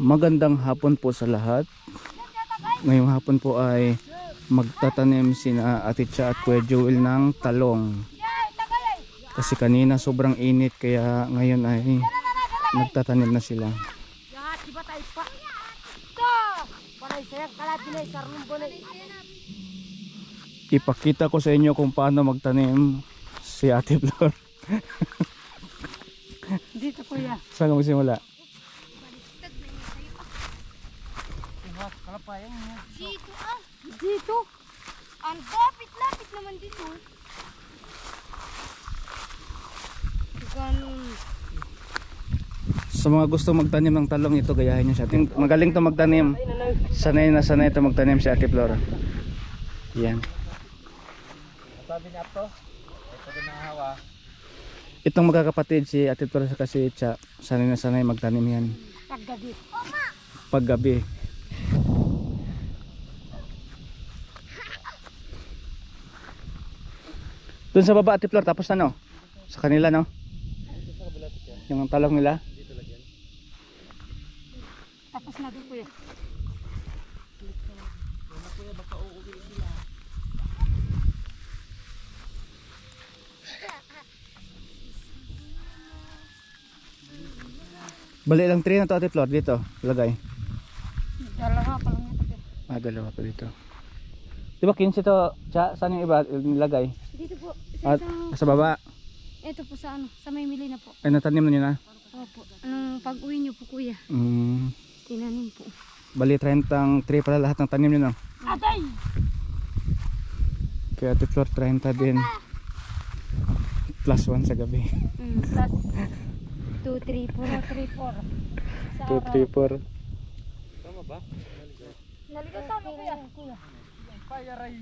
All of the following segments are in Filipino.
Magandang hapon po sa lahat. Ngayong hapon po ay magtatanim sina Ate Cha at Kuya Joel ng talong. Kasi kanina sobrang init kaya ngayon ay nagtatanim na sila. Ipakita ko sa inyo kung paano magtanim si Ate Flor. Dito kuya. Saan mo simula? Dito Dito. Ang lapit-lapit naman dito. Ganun. Sa mga gusto magtanim ng talong ito, gayahin nyo siya. Magaling to magtanim. Sanay na sanay to magtanim si Ate Flor. Yan. Sabi niya to, ito din ang hawa. Itong magkakapatid si Ate Flor kasi Cha, sanay na sanay magtanim yan. Paggabi. Paggabi. Doon sa baba Ate Flor, tapos na no? Sa kanila no? Yung talong nila. Tapos na doon kuya. Bali lang tray na to Ate Flor dito, lagay. Dalawa pa lang ito. Dalawa pa dito. Di ba 15 to, Cha, saan yung iba nilagay? Dito po. At sa baba. Ito po sa ano, sa Maymili na po. Ay natanim na nyo na? Opo. Anong pag-uwi nyo po kuya? Tinanim po. Bali 30 tray pala lahat ng tanim nyo no? Atay! Kaya Ate Flor 30 din. Plus 1 sa gabi. Plus 2, 3, 4, 3, 4. 2, 3, 4. Tama ba? Naligaw tama kuya. Kuya. Payaray.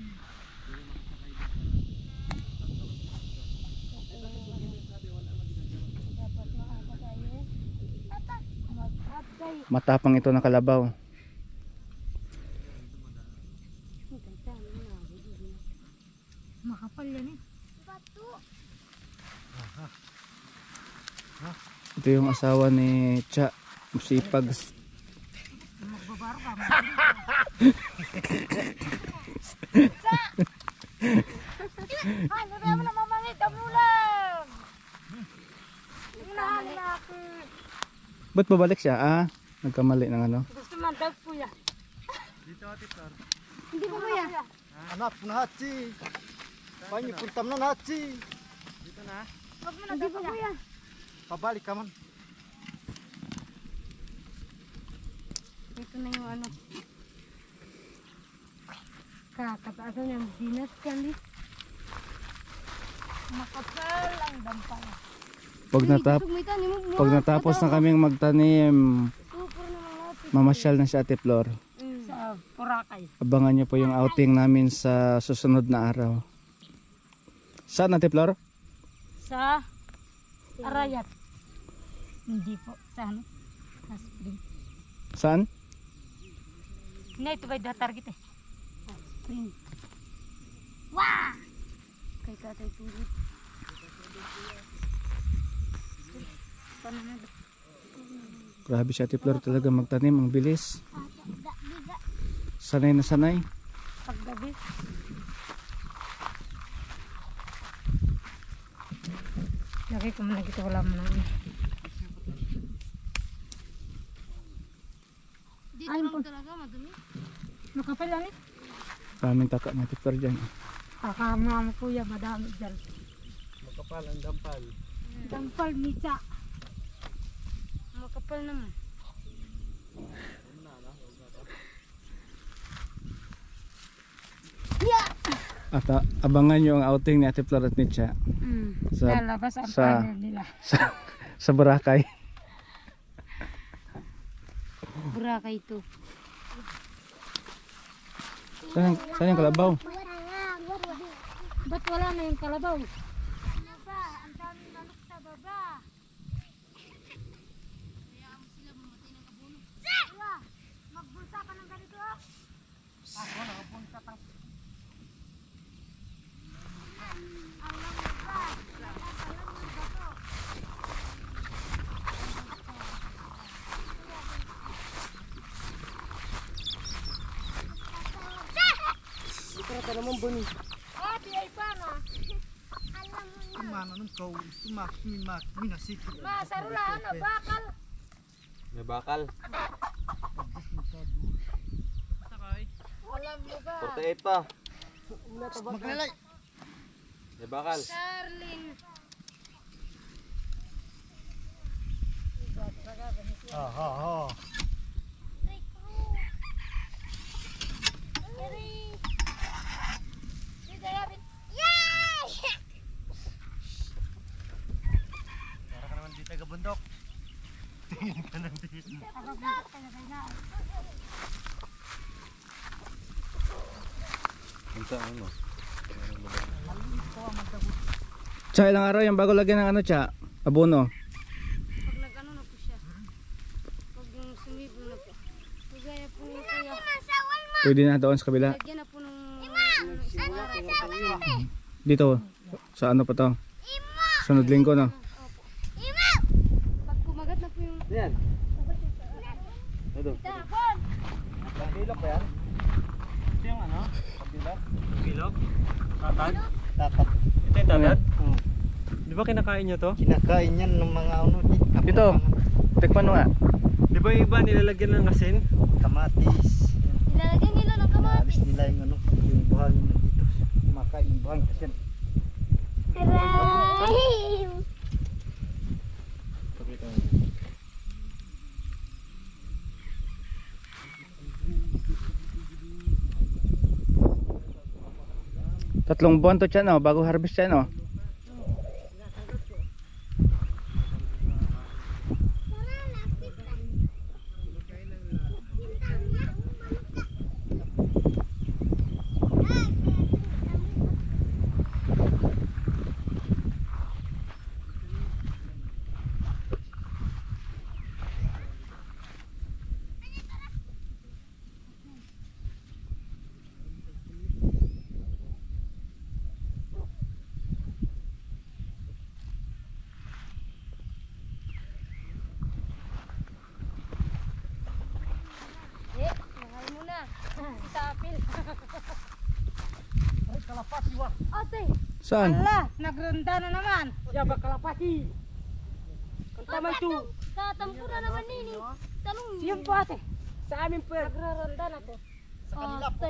Matapang ito na kalabaw. Makapal yan eh. Ito yung asawa ni Cha, sipag. Magbabaro ka. Ano ba mo na mamangit? Kamulang! Unahan na ako. Ba't babalik siya? Nagkamali ng ano. Gusto man daw kuya. Dito Ate Flor. Hindi po kuya. Anak po na hatsi. Panyo puntam na hatsi. Dito na. Wag mo na daw kuya. Pabalik ka man. Ito na yung ano. Kakataasan niya. Dinas kandi. Makapal ang dampal. Pag natapos na kaming magtanim, mamasyal na si Ate Flor. Sa Boracay. Abangan nyo po yung outing namin sa susunod na araw. Saan Ate Flor? Sa Arayat. Hindi po. Sa ano? Sa Spring. Saan? Hindi, ito ba yung target eh? Sa Spring. Wah! Kay Tatay Tulit. Grabe si Ate Flor talaga magtanim. Ang bilis. Sanay na sanay. Paggabi. Lagi ko muna dito. Wala mo na. Dito lang talaga madumi. Makapal lang eh. Kaming taka ni Ate Flor dyan. Kakama mo kuya. Madami dyan. Makapal ang dampal. Dampal mita. Makapal naman. At abangan nyo ang outing ni Ate Flor at ni Cha. Lalabas ang panel nila. Sa Boracay. Boracay ito. Saan yung kalabaw? Ba't wala na yung kalabaw? Ako nakapunta tang ka naman ba ni? Ati ay pana. Mana nung kau, minasikip. Masarulaan na bakal. May bakal. Alam mo ba? 48 pa. Maglalay. May bakal. Darling. Ha. Para ka naman di taga bundok. Tingin ka nang di. Unsa ano? Tsa, ilang araw yung bago lagyan ng ano, tsa? Abono. Pag nag-ano na po siya. Pag yung sumibo na po. Kagaya po ni Kuya. Pwede na doon sa kabila. Lagyan na po nung isang araw. Dito. Sa ano pa to? Sunod linggo, no? Pag kumagat na po yung Yan. Ito. tapon. Bilok ba yan? Ito yung ano? Bilog? Bilog? Tatad? Tatat. Ito yung tatad? Oo. Di ba kinakain nyo to? Kinakain yan ng mga ano di. Dito. Tikman mo nga. Di ba yung iba nilalagyan ng asin? Kamatis. Nilalagyan nila ng kamatis. Alis nila yung ano, yung buhangin nandito. Kumakain yung buhangin kasi yan. Tatlong buwan to, tsa, no? Bago harvest, tsa, no? Mahal mo na. Tapil. Ay, kalapati wa. Ate. Saan? Allah, nagronda na naman. Yaba kalapati. Tama ito. Katampo na naman nini. Tanong niyo. Yan po ate. Sa amin po. Nagraronda na po. Sa kanila po.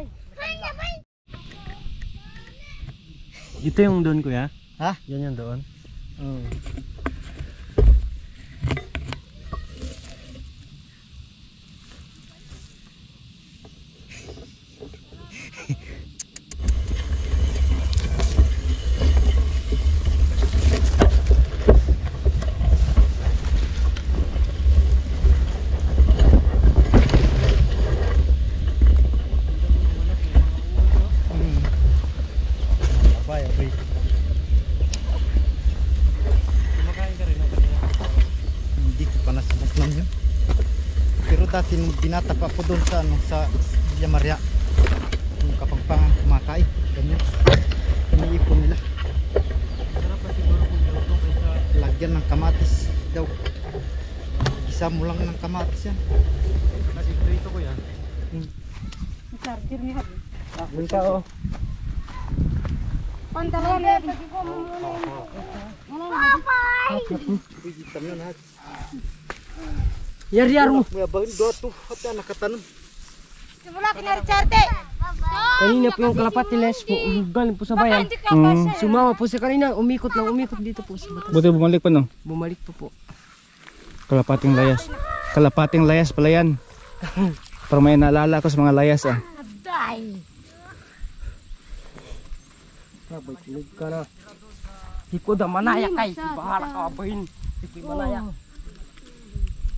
Ito yung doon kuya? Ha? Yan yung doon? Oo. Abay. Kumakain ka rin ako kanina. Hindi ko pa nasabot lang yun. Pero dati nung binata pa po doon sa ano, sa Villa Maria. Yung kapagpangan kumakain. Ganyan. Iniipon nila. Sarap pa siguro kung luto kaysa Lagyan ng kamatis daw. Isa mo lang ng kamatis yan. kasi prito kuya. Charger niya. Doon ka oh. Pantalon na. Pagi ko mo muna yun. Pigitan na lahat. Yar mo. May abangin doon to. At yan nakatanong. Simula kinarcharte. Kanina po yung kalapati les po, galing po sa bayan. Sumama po sa kanina, umikot dito po sa batas. Buti bumalik pa, no? Bumalik po. Kalapating layas. Kalapating layas pala yan. Parang may naalala ko sa mga layas, ah. Sabay, tulog ka na. Hiko da manayak kay, bahala ka abahin. Hiko'y manayak.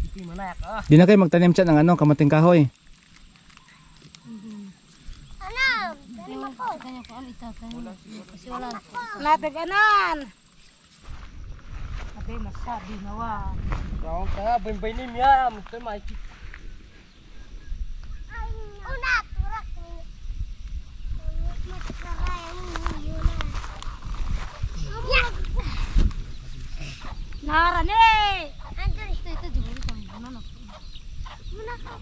Hiko'y manayak ah. Di na kayo magtanim siya ng ano, kamating kahoy. Kanya ko ano itatanim. Kasi wala na. Nataganan. Sabi masabi na wa. Rawang ka nga, bayin ni Mia, musta maikit. Nara ni. Ito juga ito. Mana? Mana ka?